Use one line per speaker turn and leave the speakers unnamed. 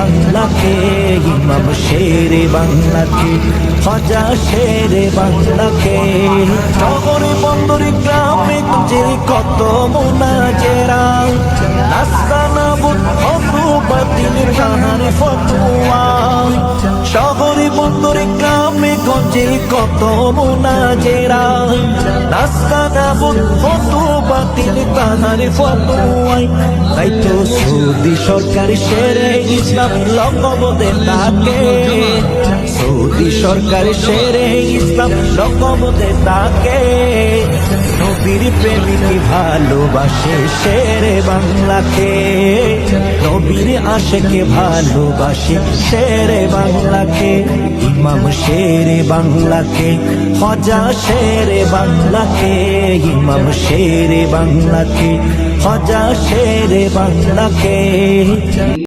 বাংলাকে, ইমাম শেরে বাংলাকে, খাজা শেরে বাংলাকে। শহরে বন্দরে গ্রামে গঞ্জে কত মুনাজেরা, নাস্তানাবুদ হতো বাতিল কাহার ফতোয়া। শহরে বন্দরে গ্রামে গঞ্জে কত মুনাজেরা, নাস্তানাবুদ হতো বাতিল কাহার ফতোয়ায়। তাই তো সৌদি সরকার শেরে ইসলাম লকব দেন তাকে, সৌদি সরকার শেরে ইসলাম লকব দেন তাকে। নবীর প্রেমিক ভালোবাসে শেরে বাংলাকে, নবীর আশেকে ভালোবাসে শেরে বাংলাকে। ইমাম শেরে বাংলাকে, খাজা শেরে বাংলাকে, ইমাম শেরে বাংলাকে, খাজা শেরে বাংলাকে।